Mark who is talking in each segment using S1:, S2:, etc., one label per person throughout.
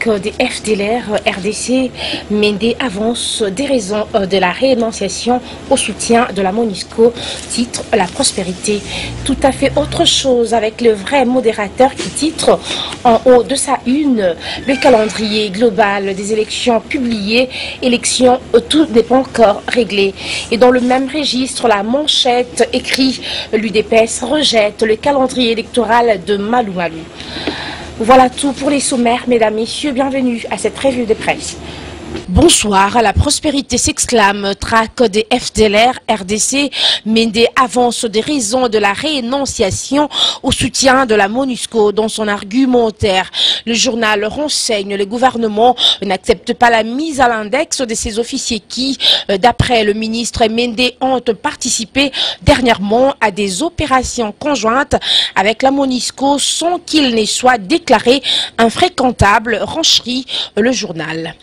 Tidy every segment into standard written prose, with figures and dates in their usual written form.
S1: traque des FDLR RDC, Méndé avance des raisons de la réénonciation au soutien de la MONUSCO, titre La prospérité. Tout à fait autre chose avec le vrai modérateur qui titre en haut de sa une le calendrier global des élections publiées, élections, tout n'est pas encore réglé. Et dans le même registre, la manchette écrit l'UDPS rejette le calendrier électoral de Malou Malou. Voilà tout pour les sommaires, mesdames, messieurs, bienvenue à cette revue de presse. Bonsoir, la prospérité s'exclame, traque des FDLR RDC, Méndé avance des raisons de la réénonciation au soutien de la MONUSCO dans son argumentaire. Le journal renseigne, le gouvernement n'accepte pas la mise à l'index de ces officiers qui, d'après le ministre Méndé, ont participé dernièrement à des opérations conjointes avec la MONUSCO sans qu'il ne soit déclaré infréquentable, renchérit le journal.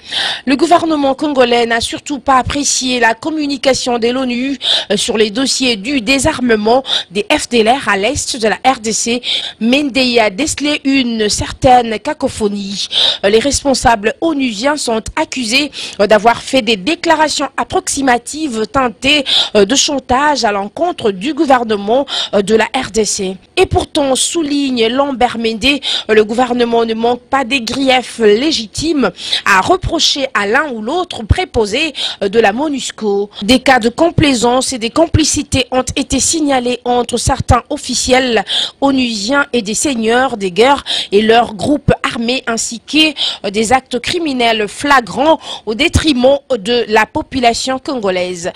S1: Le gouvernement congolais n'a surtout pas apprécié la communication de l'ONU sur les dossiers du désarmement des FDLR à l'est de la RDC. Méndé a décelé une certaine cacophonie. Les responsables onusiens sont accusés d'avoir fait des déclarations approximatives teintées de chantage à l'encontre du gouvernement de la RDC. Et pourtant, souligne Lambert Méndé, le gouvernement ne manque pas des griefs légitimes à reprocher à l'un ou l'autre préposé de la MONUSCO. Des cas de complaisance et des complicités ont été signalés entre certains officiels onusiens et des seigneurs des guerres et leurs groupes armés, ainsi que des actes criminels flagrants au détriment de la population congolaise.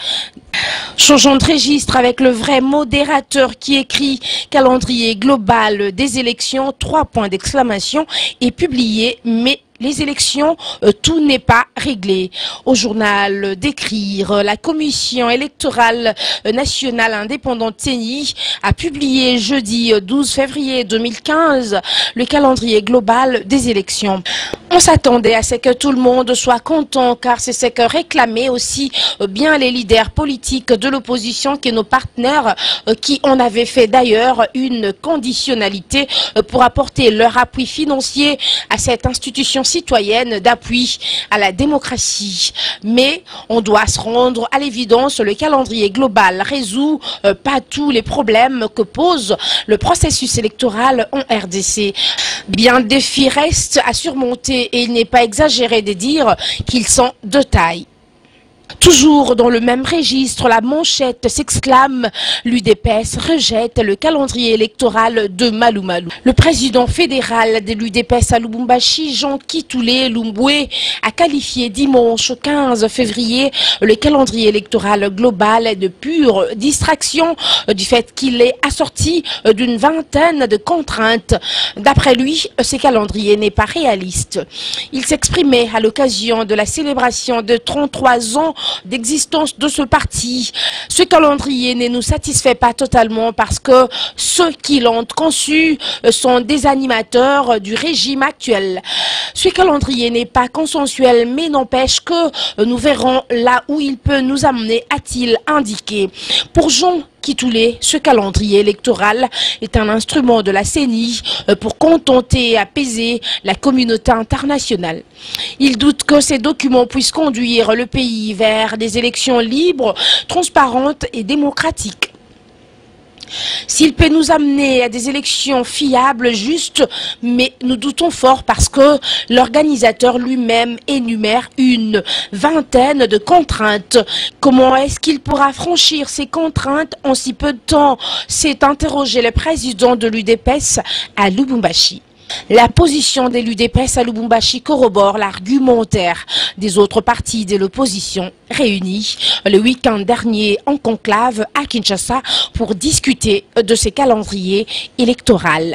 S1: Changeons de registre avec le vrai modérateur qui écrit calendrier global des élections, 3 points d'exclamation, et publié, mais les élections, tout n'est pas réglé. Au journal d'écrire, la Commission électorale nationale indépendante CENI a publié jeudi 12 février 2015 le calendrier global des élections. On s'attendait à ce que tout le monde soit content car c'est ce que réclamaient aussi bien les leaders politiques de l'opposition que nos partenaires qui en avaient fait d'ailleurs une conditionnalité pour apporter leur appui financier à cette institution citoyenne d'appui à la démocratie. Mais on doit se rendre à l'évidence, le calendrier global résout pas tous les problèmes que pose le processus électoral en RDC. Bien des défis restent à surmonter et il n'est pas exagéré de dire qu'ils sont de taille. Toujours dans le même registre, la manchette s'exclame, l'UDPS rejette le calendrier électoral de Malou Malou. Le président fédéral de l'UDPS à Lubumbashi, Jean Kitoulé Lumboué, a qualifié dimanche 15 février le calendrier électoral global de pure distraction du fait qu'il est assorti d'une vingtaine de contraintes. D'après lui, ce calendrier n'est pas réaliste. Il s'exprimait à l'occasion de la célébration de 33 ans d'existence de ce parti. Ce calendrier ne nous satisfait pas totalement parce que ceux qui l'ont conçu sont des animateurs du régime actuel. Ce calendrier n'est pas consensuel mais n'empêche que nous verrons là où il peut nous amener, a-t-il indiqué. Pour Jean Kitoulé, ce calendrier électoral est un instrument de la CENI pour contenter et apaiser la communauté internationale. Il doute que ces documents puissent conduire le pays vers des élections libres, transparentes et démocratiques. S'il peut nous amener à des élections fiables, justes, mais nous doutons fort parce que l'organisateur lui-même énumère une vingtaine de contraintes. Comment est-ce qu'il pourra franchir ces contraintes en si peu de temps? S'est interrogé le président de l'UDPS à Lubumbashi. La position de l'UDPS à Lubumbashi corrobore l'argumentaire des autres partis de l'opposition réunis le week-end dernier en conclave à Kinshasa pour discuter de ces calendriers électoraux.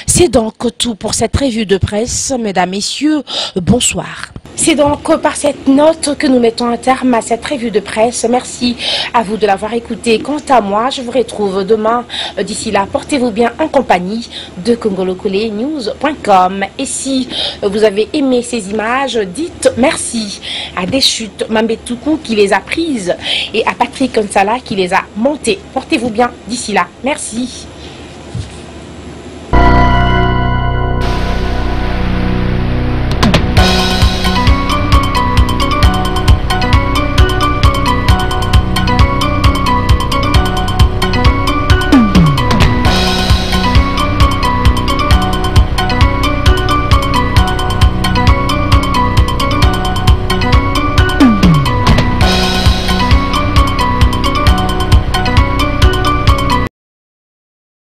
S1: C'est donc tout pour cette revue de presse, mesdames, messieurs, bonsoir. C'est donc par cette note que nous mettons un terme à cette revue de presse. Merci à vous de l'avoir écouté. Quant à moi, je vous retrouve demain. D'ici là, portez-vous bien en compagnie de congolocolénews.com. Et si vous avez aimé ces images, dites merci à Deschutes Mambetoukou qui les a prises et à Patrick Nsala qui les a montées. Portez-vous bien d'ici là. Merci.